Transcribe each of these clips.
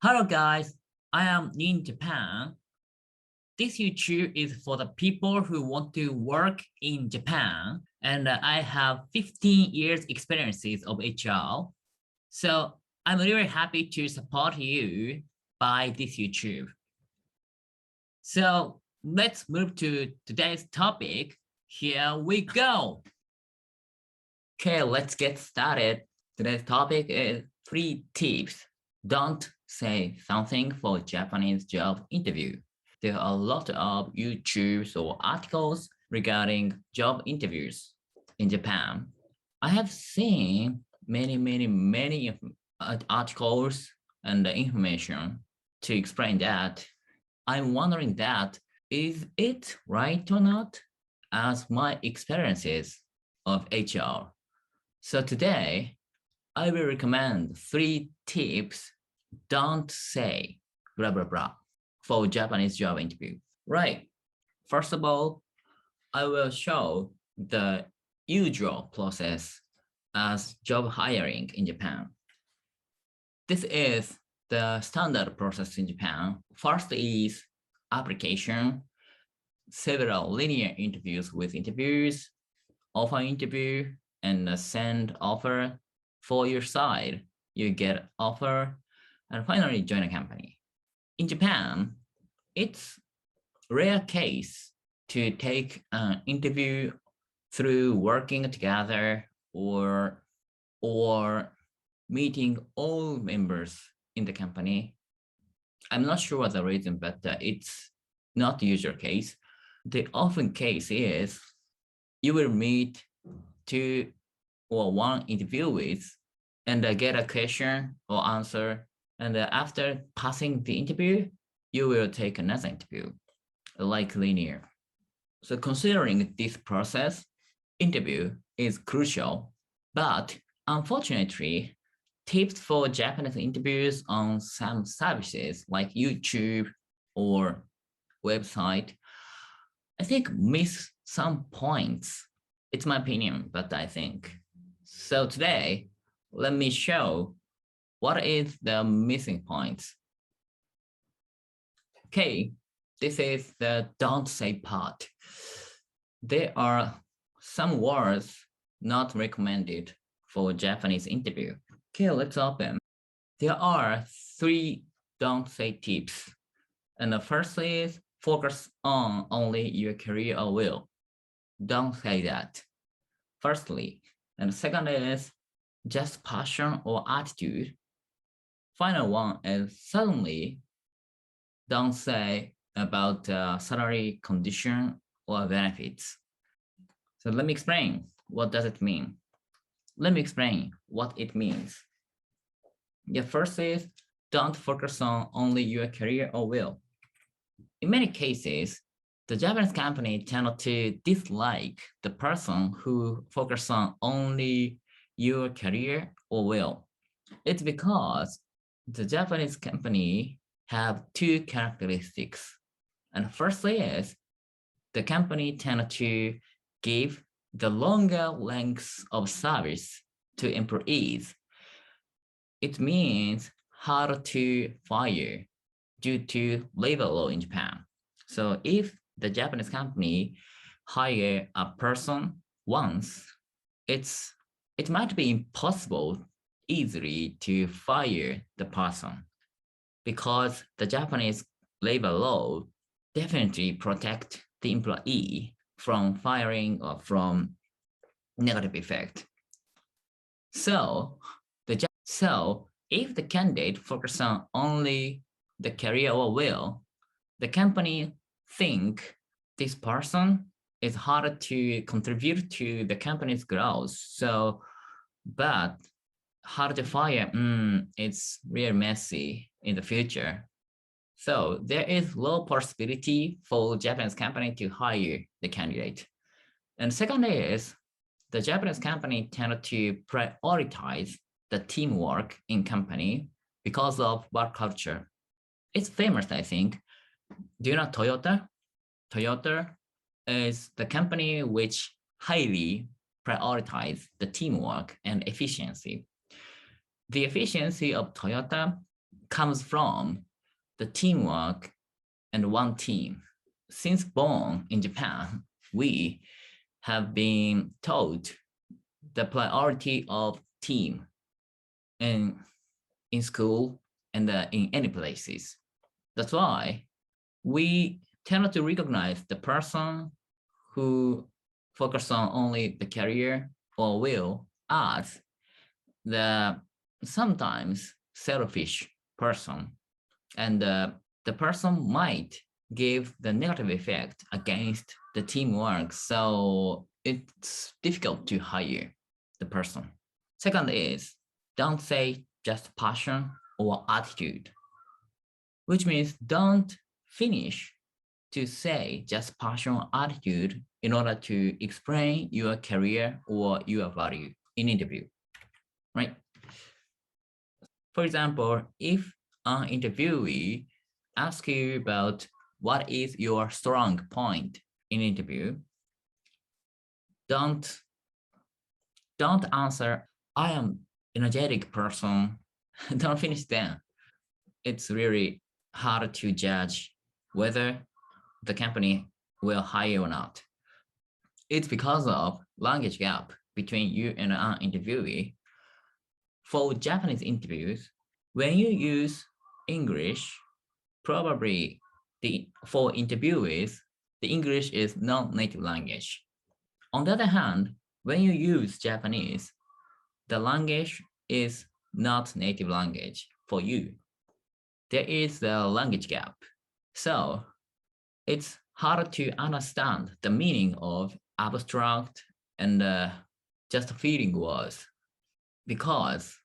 Hello guys, I am Ninjapan. This YouTube is for the people who want to work in Japan, and I have 15 years experiences of HR. So I'm really happy to support you by this YouTube. So let's move to today's topic. Here we go. Okay, let's get started. Today's topic is 3 tips. Don't say something for Japanese job interview. There are a lot of YouTubes or articles regarding job interviews in Japan. I have seen many articles and information to explain that. I'm wondering that, is it right or not as my experiences of HR? So today, I will recommend 3 tips don't say blah, blah, blah for Japanese job interview. Right. First of all, I will show the usual process as job hiring in Japan. This is the standard process in Japan. First is application, several linear interviews with interviews, offer interview, and send offer for your side. You get offer, and finally join a company. In Japan, it's rare case to take an interview through working together or meeting all members in the company. I'm not sure the reason, but it's not the usual case. The often case is you will meet 2 or 1 interview with and get a question or answer. And after passing the interview, you will take another interview, like linear. So considering this process, interview is crucial, but unfortunately, tips for Japanese interviews on some services like YouTube or website, I think miss some points. It's my opinion, but I think. So today, let me show what is the missing points. Okay, this is the don't say part. There are some words not recommended for Japanese interview. Okay, let's open. There are 3 don't say tips. And the first is focus on only your career or will. Don't say that. Firstly, and the second is just passion or attitude. Final one is suddenly don't say about salary condition or benefits. So let me explain. What does it mean? Let me explain what it means. The first is don't focus on only your career or will. In many cases, the Japanese company tend to dislike the person who focuses on only your career or will. It's because the Japanese company have 2 characteristics. And firstly is the company tend to give the longer lengths of service to employees. It means hard to fire due to labor law in Japan. So if the Japanese company hire a person once, it might be impossible easily to fire the person because the Japanese labor law definitely protect the employee from firing or from negative effect. So if the candidate focuses on only the career or will, the company think this person is hard to contribute to the company's growth. So, but hard to fire, it's really messy in the future. So there is low possibility for Japanese company to hire the candidate. And second is the Japanese company tend to prioritize the teamwork in company because of work culture. It's famous, I think. Do you know Toyota? Toyota is the company which highly prioritize the teamwork and efficiency. The efficiency of Toyota comes from the teamwork and one team. Since born in Japan, we have been taught the priority of team in school and in any places. That's why we tend to recognize the person who focus on only the career or will as the sometimes selfish person, and the person might give the negative effect against the teamwork, so it's difficult to hire the person. Second is, don't say just passion or attitude, which means don't finish to say just passion or attitude in order to explain your career or your value in interview, right? For example, if an interviewee asks you about what is your strong point in interview, don't answer, I am energetic person. Don't finish then. It's really hard to judge whether the company will hire or not. It's because of language gap between you and an interviewee. For Japanese interviews, when you use English, probably for interviewees, the English is non-native language. On the other hand, when you use Japanese, the language is not native language for you. There is a language gap. So it's hard to understand the meaning of abstract and just feeling words, because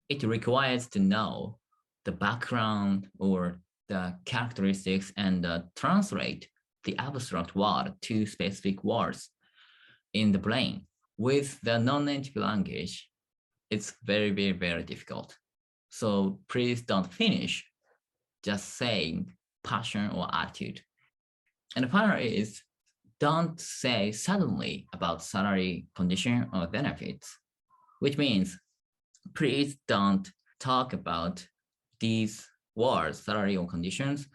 it requires to know the background or the characteristics and translate the abstract word to specific words in the brain. With the non-native language, it's very, very, very difficult. So please don't finish just saying passion or attitude. And the final is, don't say suddenly about salary, condition, or benefits, which means please don't talk about these words, salary or conditions,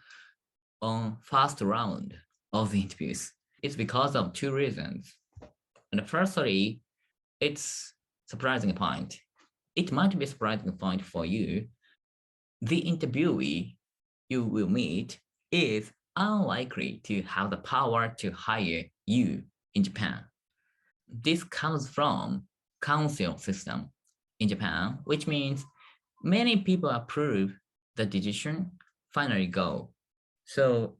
on first round of the interviews. It's because of two reasons. And firstly, it's surprising point. It might be a surprising point for you. The interviewee you will meet is unlikely to have the power to hire you in Japan. This comes from council system in Japan, which means many people approve the decision finally go. So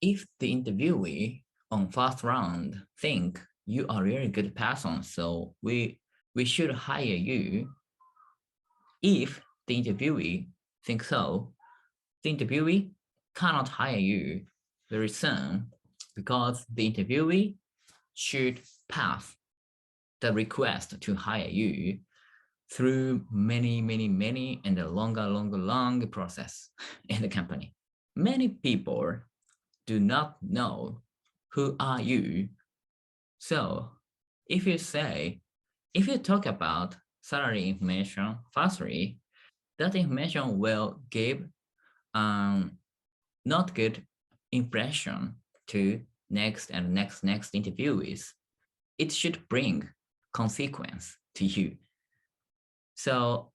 if the interviewee on first round think you are a really good person, so we should hire you. If the interviewee thinks so, the interviewee cannot hire you very soon, because the interviewee should pass the request to hire you through many, and a long process in the company. Many people do not know who are you. So if you talk about salary information firstly, that information will give not good impression to next interviewees. It should bring consequence to you. So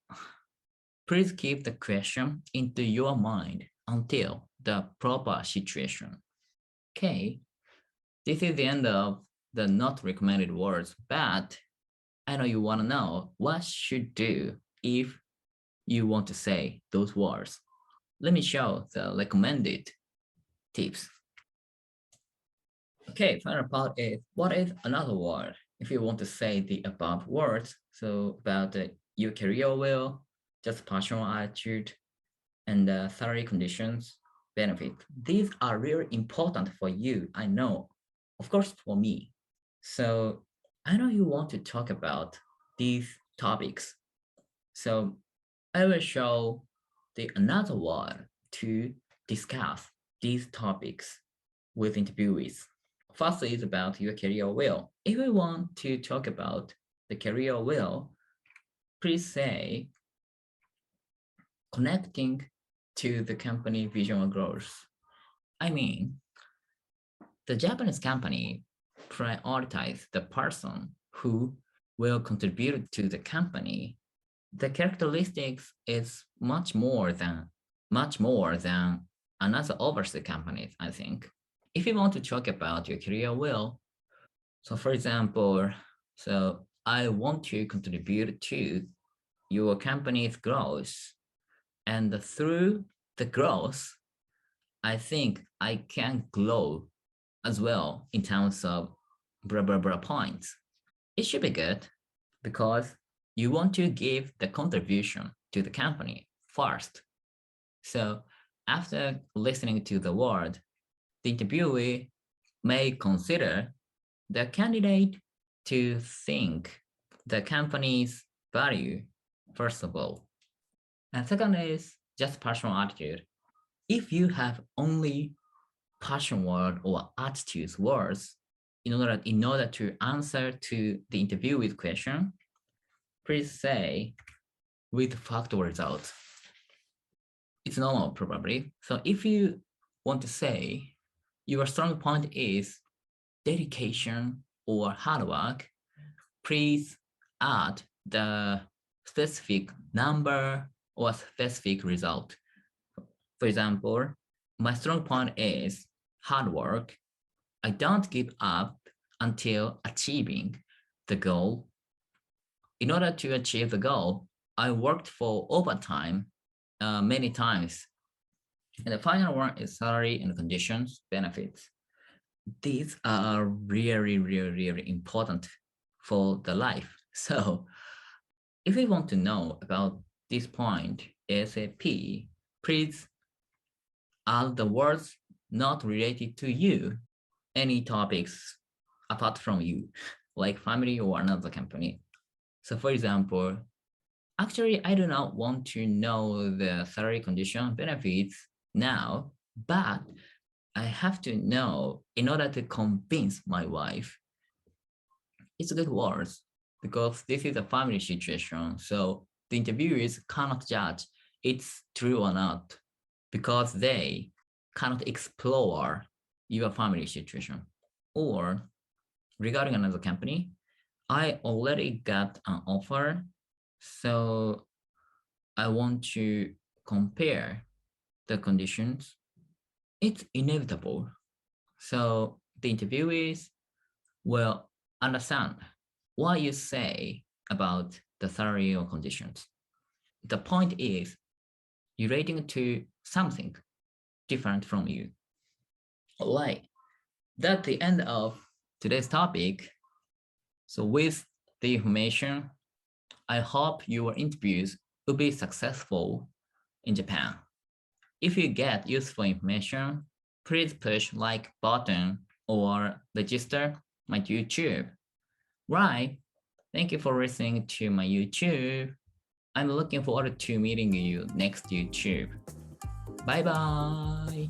please keep the question into your mind until the proper situation. Okay, this is the end of the not recommended words, but I know you want to know what should do if you want to say those words. Let me show the recommended tips. Okay, final part is, what is another word if you want to say the above words? So about your career will, just personal attitude, and salary conditions, benefit. These are really important for you, I know, of course for me. So I know you want to talk about these topics. So I will show the another word to discuss these topics with interviewees. First is about your career will. If we want to talk about the career will, please say, connecting to the company vision or growth. I mean, the Japanese company prioritize the person who will contribute to the company. The characteristics is much more than another overseas companies, I think. If you want to talk about your career well, so for example, so I want to contribute to your company's growth, and through the growth, I think I can grow as well in terms of blah blah blah points. It should be good because you want to give the contribution to the company first. So after listening to the word, the interviewee may consider the candidate to think the company's value first of all. And second is just personal attitude. If you have only passion word or attitudes words in order to answer to the interviewee's question, please say with factual results. It's normal probably. So if you want to say your strong point is dedication or hard work, please add the specific number or specific result. For example, my strong point is hard work. I don't give up until achieving the goal. In order to achieve the goal, I worked for overtime many times. And the final one is salary and conditions, benefits. These are really, really, really important for the life. So if you want to know about this point ASAP, please add the words not related to you, any topics apart from you, like family or another company. So for example, actually, I do not want to know the salary condition benefits now, but I have to know in order to convince my wife. It's good words because this is a family situation. So the interviewers cannot judge it's true or not because they cannot explore your family situation. Or regarding another company, I already got an offer, so I want to compare the conditions. It's inevitable. So the interviewees will understand what you say about the salary or conditions. The point is relating to something different from you. All right, that's the end of today's topic. So with the information, I hope your interviews will be successful in Japan. If you get useful information, please push like button or register my YouTube. Right. Thank you for listening to my YouTube. I'm looking forward to meeting you next YouTube. Bye bye.